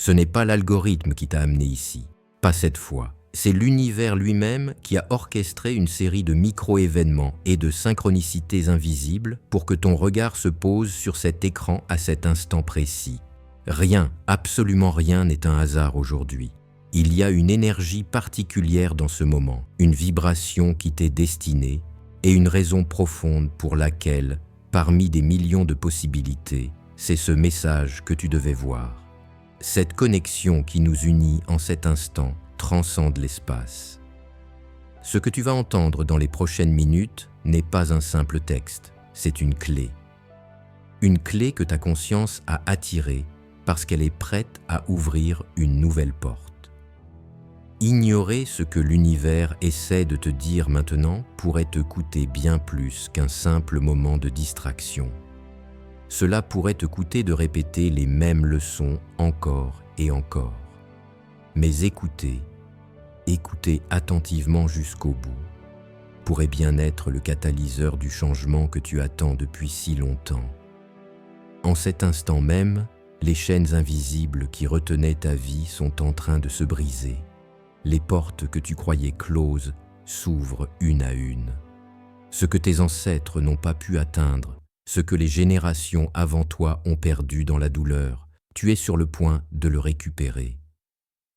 Ce n'est pas l'algorithme qui t'a amené ici, pas cette fois. C'est l'univers lui-même qui a orchestré une série de micro-événements et de synchronicités invisibles pour que ton regard se pose sur cet écran à cet instant précis. Rien, absolument rien n'est un hasard aujourd'hui. Il y a une énergie particulière dans ce moment, une vibration qui t'est destinée et une raison profonde pour laquelle, parmi des millions de possibilités, c'est ce message que tu devais voir. Cette connexion qui nous unit en cet instant transcende l'espace. Ce que tu vas entendre dans les prochaines minutes n'est pas un simple texte, c'est une clé. Une clé que ta conscience a attirée parce qu'elle est prête à ouvrir une nouvelle porte. Ignorer ce que l'univers essaie de te dire maintenant pourrait te coûter bien plus qu'un simple moment de distraction. Cela pourrait te coûter de répéter les mêmes leçons encore et encore. Mais écouter attentivement jusqu'au bout, pourrait bien être le catalyseur du changement que tu attends depuis si longtemps. En cet instant même, les chaînes invisibles qui retenaient ta vie sont en train de se briser. Les portes que tu croyais closes s'ouvrent une à une. Ce que tes ancêtres n'ont pas pu atteindre, ce que les générations avant toi ont perdu dans la douleur, tu es sur le point de le récupérer.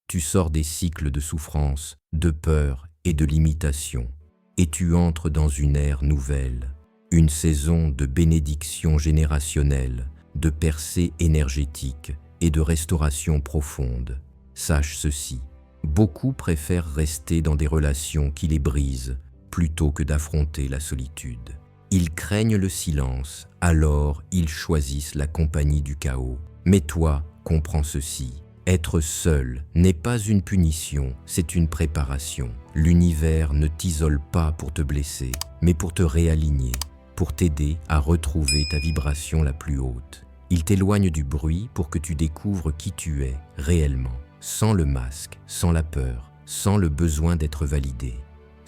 Tu sors des cycles de souffrance, de peur et de limitation, et tu entres dans une ère nouvelle, une saison de bénédiction générationnelle, de percée énergétique et de restauration profonde. Sache ceci, beaucoup préfèrent rester dans des relations qui les brisent plutôt que d'affronter la solitude. Ils craignent le silence, alors ils choisissent la compagnie du chaos. Mais toi, comprends ceci. Être seul n'est pas une punition, c'est une préparation. L'univers ne t'isole pas pour te blesser, mais pour te réaligner, pour t'aider à retrouver ta vibration la plus haute. Il t'éloigne du bruit pour que tu découvres qui tu es réellement, sans le masque, sans la peur, sans le besoin d'être validé.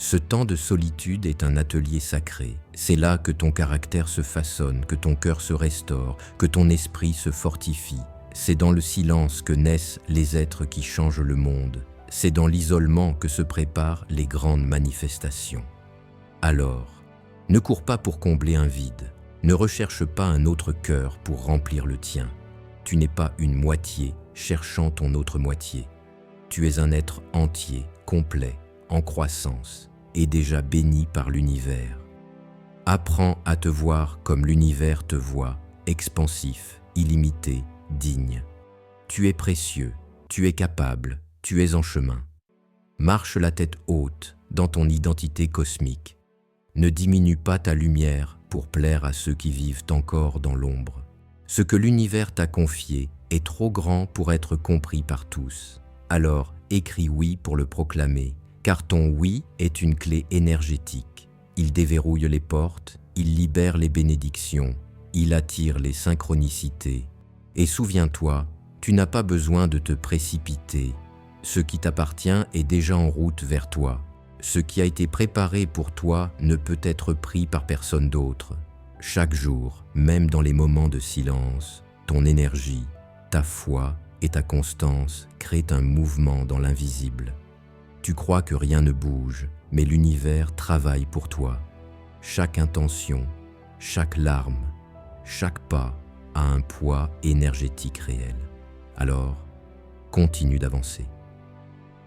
Ce temps de solitude est un atelier sacré. C'est là que ton caractère se façonne, que ton cœur se restaure, que ton esprit se fortifie. C'est dans le silence que naissent les êtres qui changent le monde. C'est dans l'isolement que se préparent les grandes manifestations. Alors, ne cours pas pour combler un vide. Ne recherche pas un autre cœur pour remplir le tien. Tu n'es pas une moitié cherchant ton autre moitié. Tu es un être entier, complet, en croissance et déjà béni par l'univers. Apprends à te voir comme l'univers te voit, expansif, illimité, digne. Tu es précieux, tu es capable, tu es en chemin. Marche la tête haute dans ton identité cosmique. Ne diminue pas ta lumière pour plaire à ceux qui vivent encore dans l'ombre. Ce que l'univers t'a confié est trop grand pour être compris par tous. Alors, écris oui pour le proclamer, car ton oui est une clé énergétique. Il déverrouille les portes, il libère les bénédictions, il attire les synchronicités. Et souviens-toi, tu n'as pas besoin de te précipiter. Ce qui t'appartient est déjà en route vers toi. Ce qui a été préparé pour toi ne peut être pris par personne d'autre. Chaque jour, même dans les moments de silence, ton énergie, ta foi et ta constance créent un mouvement dans l'invisible. Tu crois que rien ne bouge, mais l'univers travaille pour toi. Chaque intention, chaque larme, chaque pas a un poids énergétique réel. Alors, continue d'avancer.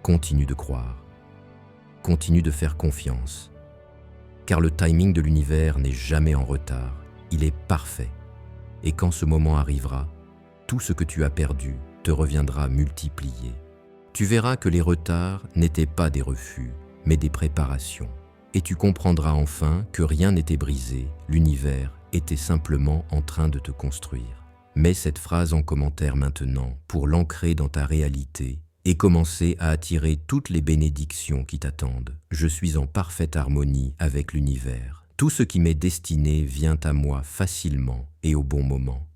Continue de croire. Continue de faire confiance. Car le timing de l'univers n'est jamais en retard. Il est parfait. Et quand ce moment arrivera, tout ce que tu as perdu te reviendra multiplié. Tu verras que les retards n'étaient pas des refus, mais des préparations. Et tu comprendras enfin que rien n'était brisé, l'univers était simplement en train de te construire. Mets cette phrase en commentaire maintenant pour l'ancrer dans ta réalité et commencer à attirer toutes les bénédictions qui t'attendent. Je suis en parfaite harmonie avec l'univers. Tout ce qui m'est destiné vient à moi facilement et au bon moment.